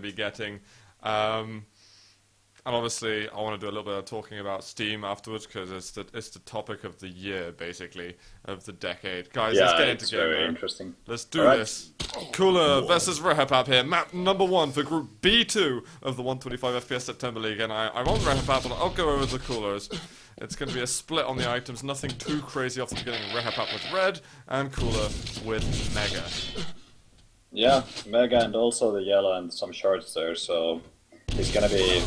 to be getting. And obviously, I want to do a little bit of talking about Steam afterwards because it's the topic of the year, basically, of the decade. Guys, let's get into game. Very interesting. Let's do this. Cooler versus Rehapap here. Map number 1 for Group B2 of the 125 FPS September League. And I'm on Rehapap, but I'll go over the Coolers. It's going to be a split on the items. Nothing too crazy off the beginning. Rehapap with red and Cooler with Mega. Yeah, Mega and also the yellow and some shorts there. So it's gonna be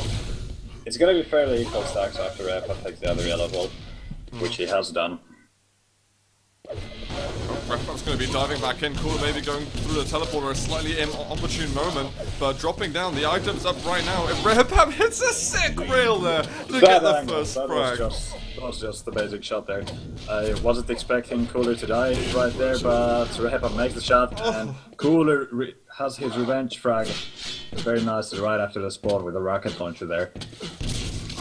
fairly equal stacks after Rehapap takes the other yellow ball, which he has done. Rehapap's going to be diving back in. Cooler maybe going through the teleporter, a slightly inopportune moment, but dropping down. The item's up right now. If Rehapap hits a sick rail there to get the first frag. That was just the basic shot there. I wasn't expecting Cooler to die right there, but Rehapap makes the shot, and Cooler has his revenge frag. Very nice right after the spawn with a rocket launcher there.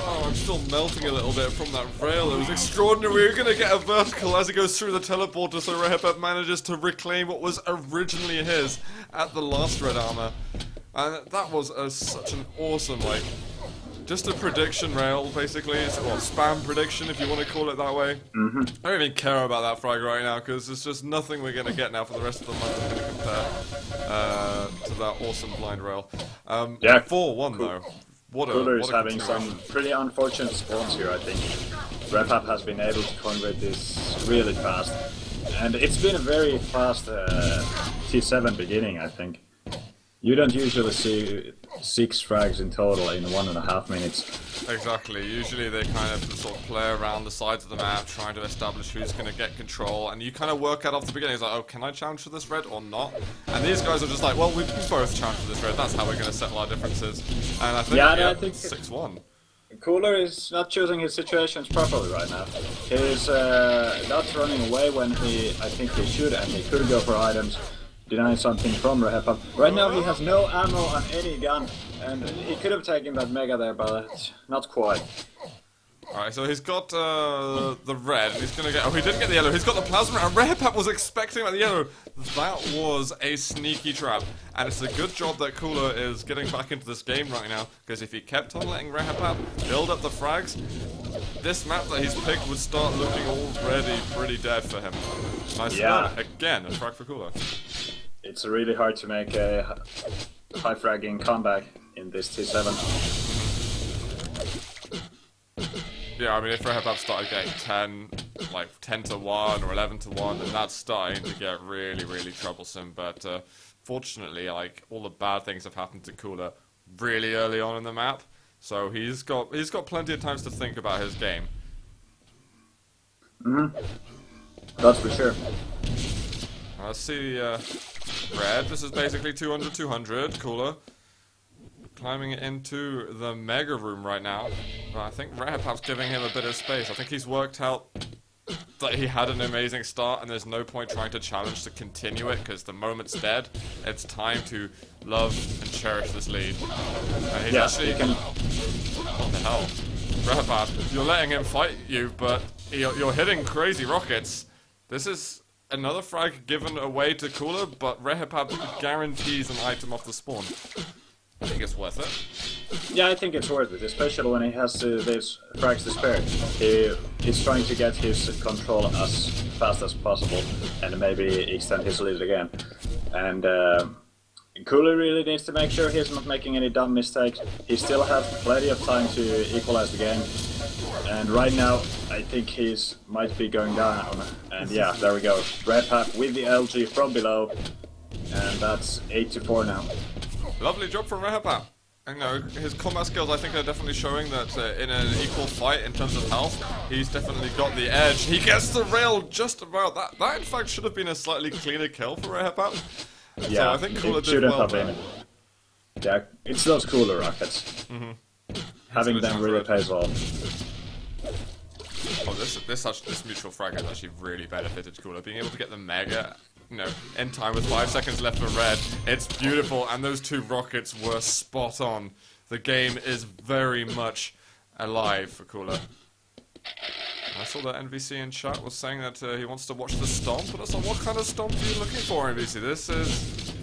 Oh, I'm still melting a little bit from that rail. It was extraordinary. We were going to get a vertical as it goes through the teleporter, so Rehapap manages to reclaim what was originally his at the last red armor. And that was such an awesome, just a prediction rail, basically. Or spam prediction, if you want to call it that way. I don't even care about that frag right now, because there's just nothing we're going to get now for the rest of the month that's going to compare to that awesome blind rail. 4-1, though. Cooler is having some pretty unfortunate spawns here, I think. Rehapap has been able to convert this really fast. And it's been a very fast T7 beginning, I think. You don't usually see 6 frags in total in 1.5 minutes. Exactly. Usually they kind of sort of play around the sides of the map, trying to establish who's going to get control, and you kind of work out off the beginning. It's like, oh, can I challenge for this red or not? And these guys are just like, well, we can both challenge for this red. That's how we're going to settle our differences. And I think, I think 6-1. Cooler is not choosing his situations properly right now. He's not running away when I think he should, and he could go for items. Denying something from Rehapap. Right now he has no ammo on any gun, and he could have taken that Mega there, but not quite. Alright, so he's got the red, and he's gonna get... Oh, he didn't get the yellow, he's got the plasma, and Rehapap was expecting about the yellow. That was a sneaky trap, and it's a good job that Cooler is getting back into this game right now, because if he kept on letting Rehapap build up the frags, this map that he's picked would start looking already pretty dead for him. Nice start. Again, a frag for Cooler. It's really hard to make a high fragging comeback in this T7. Yeah, I mean, if Rehapap started getting 10 to 1 or 11 to 1, then that's starting to get really, really troublesome. But fortunately, all the bad things have happened to Cooler really early on in the map, so he's got plenty of times to think about his game. That's for sure. Let's see red. This is basically 200-200. Cooler climbing into the Mega Room right now. But I think Rehapap's giving him a bit of space. I think he's worked out that he had an amazing start, and there's no point trying to challenge to continue it, because the moment's dead. It's time to love and cherish this lead. And he's actually... What the hell? Rehapap, you're letting him fight you, but you're hitting crazy rockets. This is another frag given away to Cooler, but Rehapap guarantees an item off the spawn. I think it's worth it. Yeah, I think it's worth it, especially when he has these frags to spare. He's trying to get his control as fast as possible, and maybe extend his lead again. And Cooler really needs to make sure he's not making any dumb mistakes. He still has plenty of time to equalize the game. And right now, I think he's might be going down. And yeah, there we go. Rehapap with the LG from below. And that's 8-4 now. Lovely job from Rehapap. You know, his combat skills, I think, are definitely showing that in an equal fight in terms of health, he's definitely got the edge. He gets the rail just about. That in fact, should have been a slightly cleaner kill for Rehapap. Yeah, so I think Cooler did well there. Yeah, it's those Cooler rockets. Having them really pays off. Oh, this mutual frag has actually really benefited Cooler. Being able to get the Mega, in time with 5 seconds left for red, it's beautiful, and those 2 rockets were spot on. The game is very much alive for Cooler. I saw that NVC in chat was saying that he wants to watch the stomp, but that's not what kind of stomp are you looking for, NVC? This is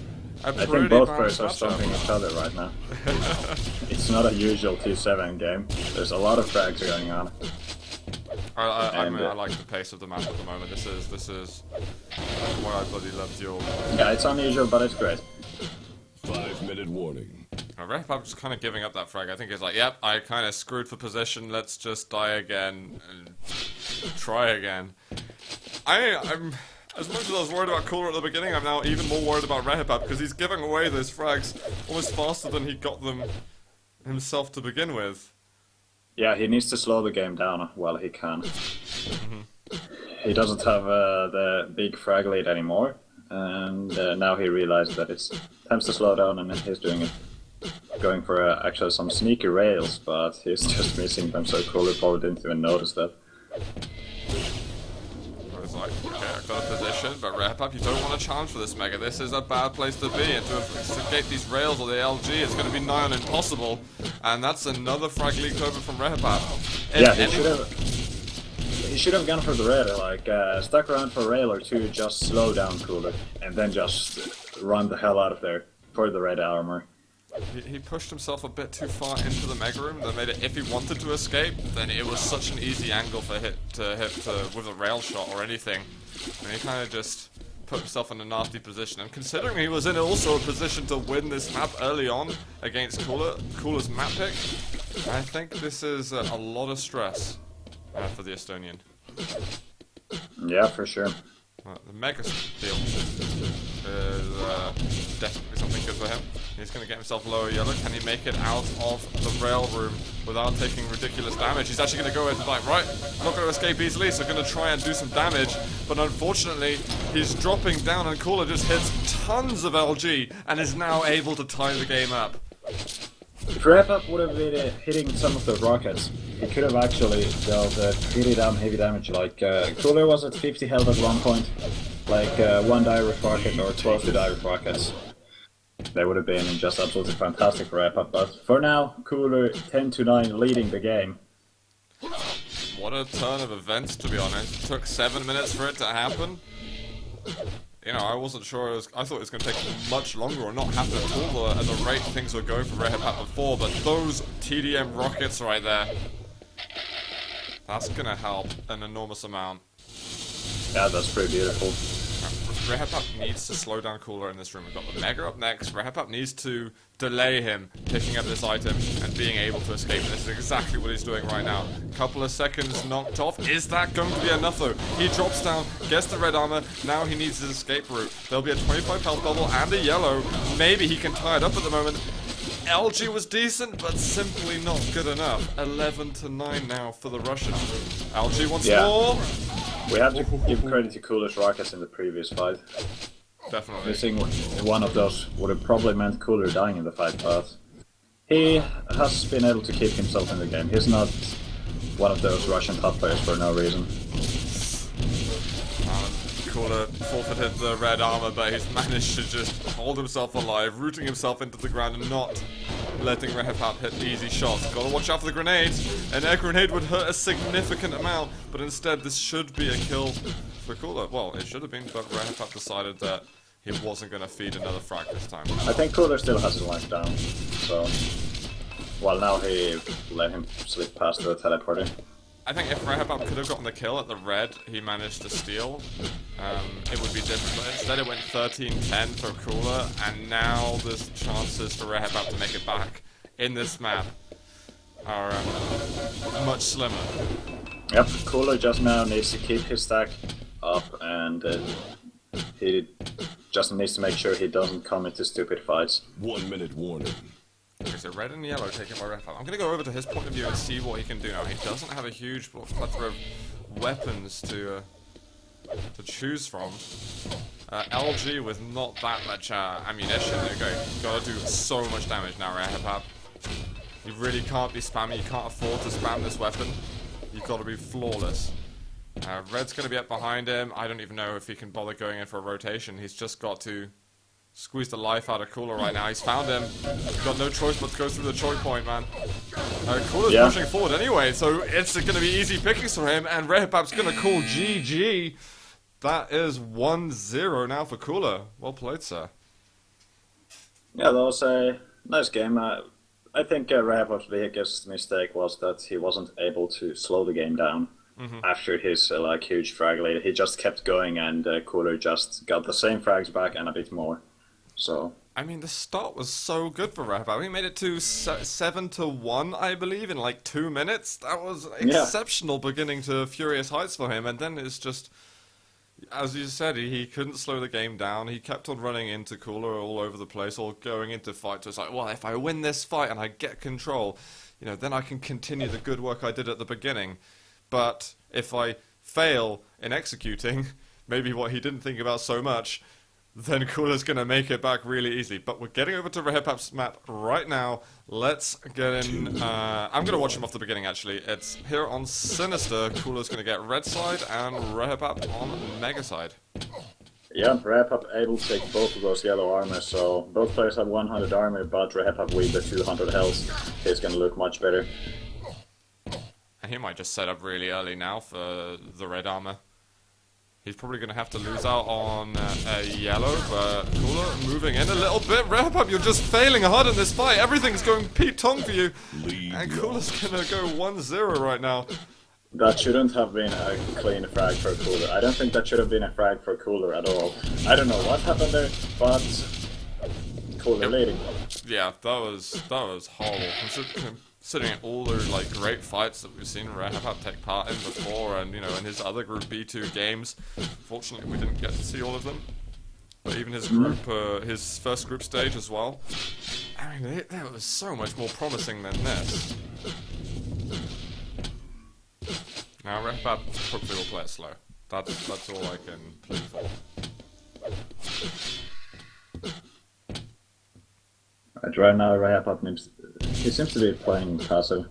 I think pretty both balanced players are matchup. stomping each other right now. It's not a usual 2-7 game. There's a lot of frags going on. I mean, I like the pace of the map at the moment. This is why I bloody love Duel. Yeah, it's unusual, but it's great. 5-minute warning. Repap's kind of giving up that frag. I think he's like, yep, I kind of screwed for position. Let's just die again and try again. I'm as much as I was worried about Cooler at the beginning, I'm now even more worried about Repap because he's giving away those frags almost faster than he got them himself to begin with. Yeah, he needs to slow the game down while he can. He doesn't have the big frag lead anymore, and now he realized that it's time to slow down, and he's doing it. Going for actually some sneaky rails, but he's just missing them, so Cooler probably didn't even notice that. I was like, okay, I've got a position, but Repap, you don't want to challenge for this Mega. This is a bad place to be, and to escape these rails or the LG is going to be nigh on impossible. And that's another frag leaked over from Repap. Yeah, he should have gone for the rail, like stuck around for a rail or two, just slow down Cooler, and then just run the hell out of there for the red armor. He pushed himself a bit too far into the Mega Room that made it, if he wanted to escape, then it was such an easy angle for hit with a rail shot or anything. And he kind of just put himself in a nasty position. And considering he was in also a position to win this map early on against Cooler's map pick, I think this is a lot of stress for the Estonian. Yeah, for sure. The Mega Steel is definitely something good for him. He's going to get himself lower yellow. Can he make it out of the rail room without taking ridiculous damage? He's actually going to go in like, right, I'm not going to escape easily, so going to try and do some damage. But unfortunately, he's dropping down and Cooler just hits tons of LG and is now able to tie the game up. If Repap would have been hitting some of the rockets, he could have actually dealt pretty damn heavy damage. Like, Cooler was at 50 health at one point, like one direct rocket or close to direct rockets. They would have been just absolutely fantastic for Repap, but for now, Cooler 10-9 leading the game. What a turn of events, to be honest. It took 7 minutes for it to happen. You know, I wasn't sure. I thought it was going to take much longer or not happen at all at the rate things were going for Repap before, but those TDM rockets right there, that's going to help an enormous amount. Yeah, that's pretty beautiful. Repap needs to slow down Cooler in this room. We've got the Mega up next. Repap needs to delay him picking up this item and being able to escape. And this is exactly what he's doing right now. Couple of seconds knocked off. Is that going to be enough though? He drops down, gets the red armor. Now he needs his escape route. There'll be a 25 health bubble and a yellow. Maybe he can tie it up at the moment. LG was decent, but simply not good enough. 11-9 now for the Russian. LG once more. We have to give credit to Cooler's rockets in the previous fight. Definitely. Missing one of those would have probably meant Cooler dying in the fight, but he has been able to keep himself in the game. He's not one of those Russian top players for no reason. Cooler forfeited the red armor, but he's managed to just hold himself alive, rooting himself into the ground and not letting Repap hit easy shots. Gotta watch out for the grenades. An air grenade would hurt a significant amount, but instead this should be a kill for Cooler. Well, it should have been, but Repap decided that he wasn't going to feed another frag this time. I think Cooler still has his life down, so... Well, now he let him slip past the teleporter. I think if Repap could have gotten the kill at the red he managed to steal, it would be different. But instead it went 13-10 for Cooler, and now there's chances for Repap to make it back in this map are much slimmer. Yep, Cooler just now needs to keep his stack up, and he just needs to make sure he doesn't come into stupid fights. 1 minute warning. Okay, so red and yellow taken by Repap. I'm going to go over to his point of view and see what he can do now. He doesn't have a huge plethora of weapons to choose from. LG with not that much ammunition. Okay, gotta do so much damage now, Repap. You really can't be spammy. You can't afford to spam this weapon. You've got to be flawless. Red's going to be up behind him. I don't even know if he can bother going in for a rotation. He's just got to squeeze the life out of Cooler right now. He's found him. He's got no choice but to go through the choke point, man. Cooler's pushing forward anyway, so it's going to be easy pickings for him, and Repap's going to call GG. That is 1-0 now for Cooler. Well played, sir. Yeah, that was a nice game. I think Rahapop's biggest mistake was that he wasn't able to slow the game down after his like huge frag lead. He just kept going, and Cooler just got the same frags back and a bit more. So I mean, the start was so good for Rahapap. He made it to 7-1, I believe, in like 2 minutes. That was Yeah. exceptional beginning to Furious Heights for him. And then it's just, as you said, he couldn't slow the game down. He kept on running into Cooler all over the place, or going into fights. So it's like, well, if I win this fight and I get control, then I can continue the good work I did at the beginning. But if I fail in executing, maybe what he didn't think about so much, then Cooler's going to make it back really easy. But we're getting over to Rahapap's map right now. Let's get in. I'm going to watch him off the beginning, actually. It's here on Sinister. Cooler's going to get red side, and Rahapap on mega side. yeah, Rahapop able to take both of those yellow armor. So both players have 100 armor, but Rahapop with the 200 health is going to look much better. And he might just set up really early now for the red armor. He's probably going to have to lose out on a yellow, but Cooler moving in a little bit. Rahapap, you're just failing hard in this fight. Everything's going Pete Tong for you. Lead And left. Cooler's going to go 1-0 right now. That shouldn't have been a clean frag for Cooler. I don't think that should have been a frag for Cooler at all. I don't know what happened there, but Cooler leading. Yeah, that was horrible. Considering all the like great fights that we've seen Rahapap take part in before, and in his other Group B2 games. Fortunately, we didn't get to see all of them. But even his group, his first group stage as well. I mean, that was so much more promising than this. Now Rahapap hopefully will play it slow. That's all I can plead for. Right now, Rahapop he seems to be playing passive,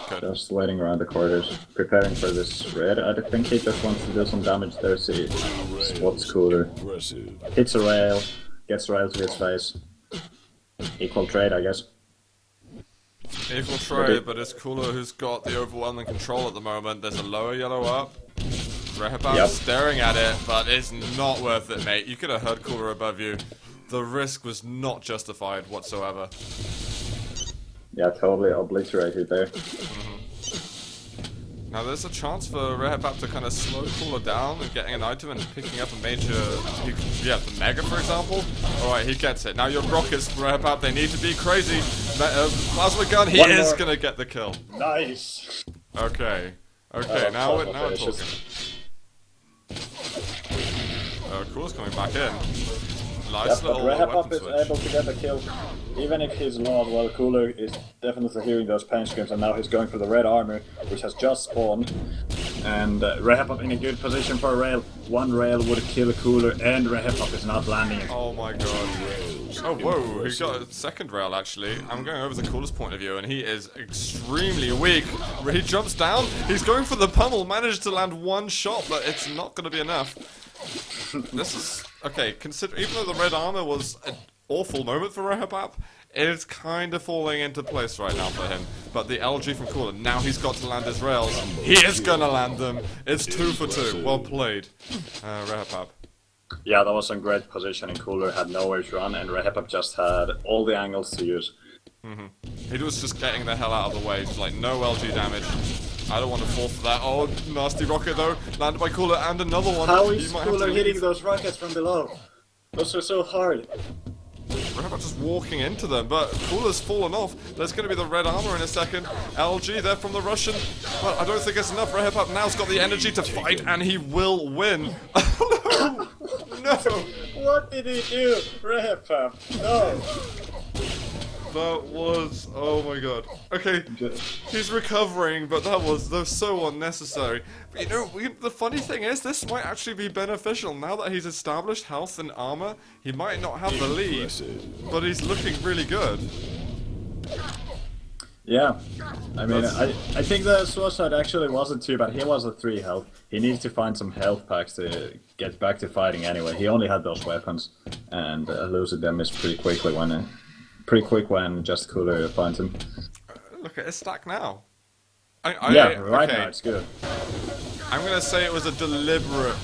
Good. just waiting around the corners, preparing for this raid. I think he just wants to do some damage there, see what's Cooler. Impressive. Hits a rail, gets rail to his face. Equal trade, I guess. Equal trade, but it's Cooler who's got the overwhelming control at the moment. There's a lower yellow up. Rahapap Yep. staring at it, but it's not worth it, mate. You could have heard Cooler above you. The risk was not justified whatsoever. Yeah, totally obliterated there. Now there's a chance for Rahapap to kind of slow Cooler down and getting an item and picking up a major... the Mega, for example. Alright, he gets it. Now your rockets, Rahapap, they need to be crazy. Plasma gun, he One is more. going to get the kill. Nice! Okay. Okay, now we're finishes. talking. Cooler's coming back in. Yep, Nice but little Rahapop weapon is switch. able to get the kill. Even if he's not, well, Cooler is definitely hearing those pain screams, and now he's going for the red armor, which has just spawned. And Rahapop in a good position for a rail. One rail would kill Cooler, and Rahapop is not landing it. Oh my god. Oh, whoa, he got a second rail actually. I'm going over the Cooler's point of view, and he is extremely weak. He jumps down, he's going for the pummel, managed to land one shot, but it's not going to be enough. This is... Okay, even though the red armor was an awful moment for Rahapap, it's kind of falling into place right now for him. But the LG from Cooler, now he's got to land his rails. He is going to land them. It's 2 for 2. Well played, Rahapap. Yeah, that was some great positioning. Cooler had nowhere to run, and Rahapop just had all the angles to use. He was just getting the hell out of the way, just like no LG damage. I don't want to fall for that. Oh, nasty rocket though. Landed by Cooler and another one. How He is might have Cooler to hitting leave. those rockets from below? Those are so hard. Rahapap just walking into them, but Cooler's fallen off. There's going to be the red armor in a second. LG there from the Russian, but I don't think it's enough. Rahapap now's got the energy to fight, and he will win. Oh no! No! What did he do? Rahapop, no! That was... Oh my god. Okay, he's recovering, but that was so unnecessary. But the funny thing is, this might actually be beneficial. Now that he's established health and armor, he might not have the lead, Impressive. but he's looking really good. Yeah, I mean, I think the suicide actually wasn't too bad. He was at 3 health. He needs to find some health packs to get back to fighting anyway. He only had those weapons, and losing them is pretty quick when just Cooler finds him. Look at his stack now. Yeah, right okay. now it's good. I'm gonna say it was a deliberate...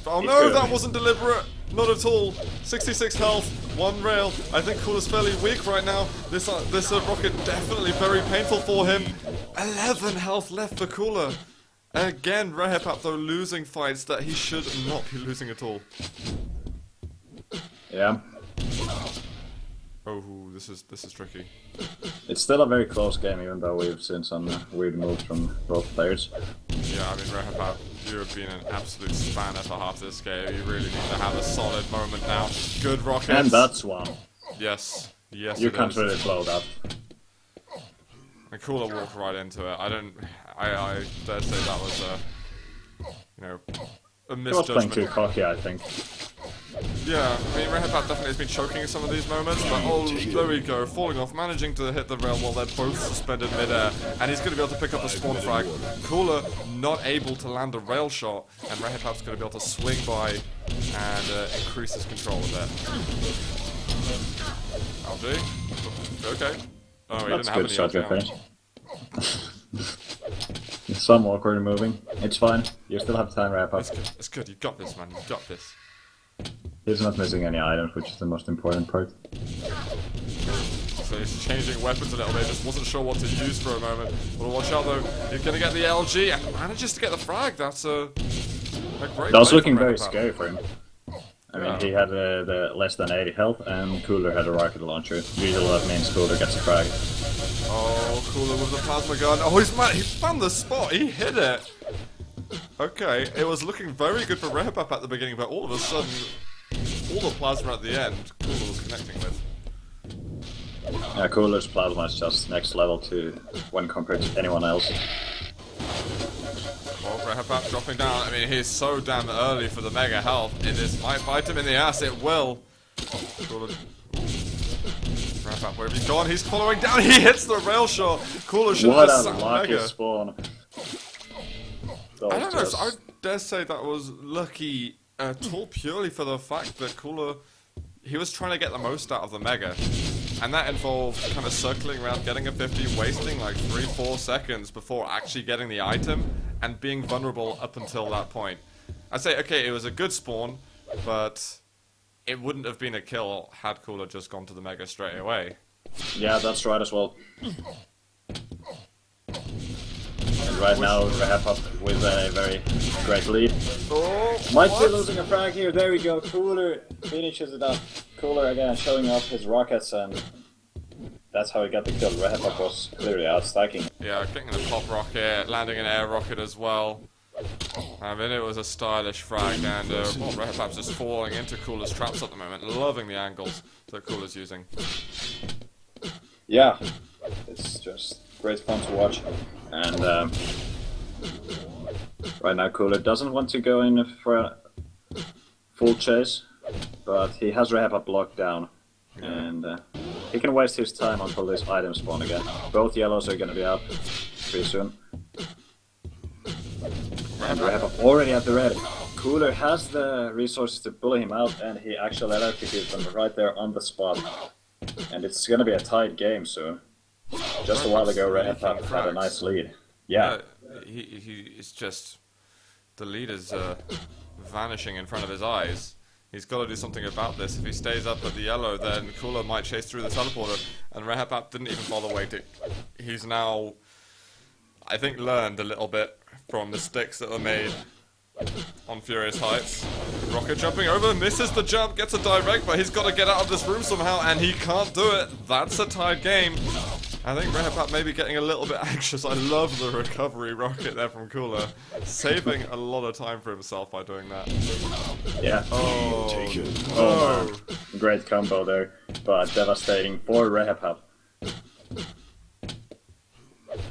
Oh It no, could that be. wasn't deliberate! Not at all. 66 health. one rail. I think Cooler's fairly weak right now. This rocket definitely very painful for him. 11 health left for Cooler. Again, Rehapap though losing fights that he should not be losing at all. Yeah. Oh, this is tricky. It's still a very close game, even though we've seen some weird moves from both players. Yeah, I mean, Rehapap, you have been an absolute spanner for half this game. You really need to have a solid moment now. Good rockets. And that's one. Yes. Yes, You it can't is. really blow that. And Cooler walked right into it. I dare say that was a He was playing too misjudgment. cocky, I think. Yeah, I mean, Rehapap definitely has been choking in some of these moments, but oh, there we go, falling off, managing to hit the rail while they're both suspended midair, and he's going to be able to pick up a spawn frag. Cooler not able to land a rail shot, and Rehapap's going to be able to swing by and increase his control a bit. LG? Okay. Oh, he That's didn't have good any shot, LG your finish. Some awkward moving. It's fine. You still have time, wrap up. It's good, it's good, you got this, man, you got this. He's not missing any items, which is the most important part. So he's changing weapons a little bit, just wasn't sure what to use for a moment. But watch out though, you're gonna get the LG and manages to get the frag. That's a great That was play looking from very Rehapap. scary for him. I mean, Yeah. he had the less than 80 health, and Cooler had a rocket launcher. Usually that means Cooler gets a frag. Oh, Cooler with the plasma gun. Oh, he found the spot, he hit it! Okay, it was looking very good for Rehapap at the beginning, but all of a sudden, all the plasma at the end, Cooler was connecting with. Yeah, Cooler's plasma is just next level to when compared to anyone else. Well, Rehapap dropping down. I mean, he's so damn early for the mega health. It might bite him in the ass. It will. Cooler. Rehapap, where have you gone? He's following down. He hits the rail shot. Cooler should What have a just lucky mega. spawn. I don't know. I dare say that was lucky at all, purely for the fact that Cooler, he was trying to get the most out of the mega. And that involved kind of circling around, getting a 50, wasting like 3-4 seconds before actually getting the item, and being vulnerable up until that point. I'd say, okay, it was a good spawn, but it wouldn't have been a kill had Cooler just gone to the mega straight away. Yeah, that's right as well. And right now, Rehapap with a very great lead. Oh, Might what? be losing a frag here. There we go. Cooler finishes it up. Cooler again showing off his rockets, and that's how he got the kill. Rehapap was clearly outstacking. Yeah, getting the pop rocket, landing an air rocket as well. I mean, it was a stylish frag, and well, Rehapap's just falling into Cooler's traps at the moment, loving the angles that Cooler's using. Yeah, it's just great fun to watch. And right now, Cooler doesn't want to go in for a full chase, but he has Rehapap locked down, and he can waste his time until this item spawn again. Both yellows are going to be up pretty soon. And Rehapap already at the ready. Cooler has the resources to bully him out, and he actually electrocutes them right there on the spot. And it's going to be a tight game soon. Just a while ago, Rehapap had a nice lead. Yeah. It's just the lead is vanishing in front of his eyes. He's got to do something about this. If he stays up at the yellow, then Cooler might chase through the teleporter, and Rehapap didn't even bother waiting. He's now, I think, learned a little bit from mistakes that were made on Furious Heights. Rocket jumping over, misses the jump, gets a direct, but he's got to get out of this room somehow, and he can't do it. That's a tied game. I think Rehapap may be getting a little bit anxious. I love the recovery rocket there from Cooler, saving a lot of time for himself by doing that. Yeah. Oh, Take it. Oh, great combo there, but devastating for Rehapap.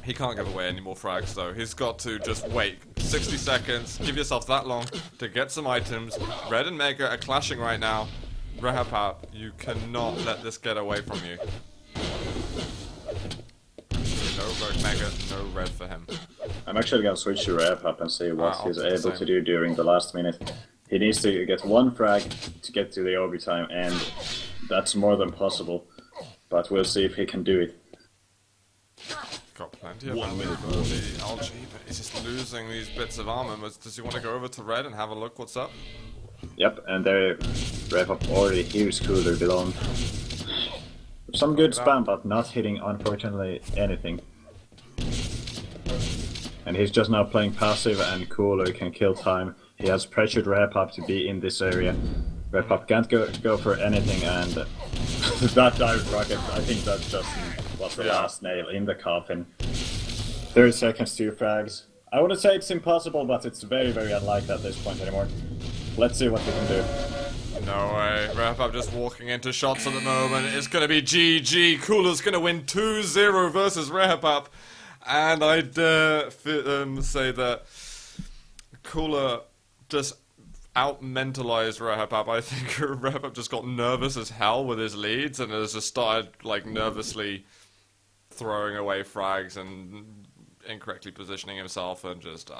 he can't give away any more frags though. He's got to just wait 60 seconds, give yourself that long to get some items. Red and Mega are clashing right now. Rehapap, you cannot let this get away from you. No red Mega, no red for him. I'm actually gonna switch to Rehapap and see what I'll he's do the able same. to do during the last minute. He needs to get one frag to get to the overtime, and that's more than possible. But we'll see if he can do it. Got plenty of 1 ammo minute for the LG, but he's just losing these bits of armor. Does he want to go over to red and have a look what's up? Yep, and they wrap up already here's Cooler below. Some good spam, but not hitting, unfortunately, anything. And he's just now playing passive, and Cooler can kill time. He has pressured Repop to be in this area. Repop can't go for anything, and that dive rocket, I think that just was the last nail in the coffin. 30 seconds, 2 frags. I wouldn't say it's impossible, but it's very, very unlikely at this point anymore. Let's see what we can do. No way. Repop just walking into shots at the moment. It's going to be GG. Cooler's going to win 2-0 versus Repop. And I dare say that Cooler just out-mentalized Repop. I think Repop just got nervous as hell with his leads and has just started like nervously throwing away frags and incorrectly positioning himself and just...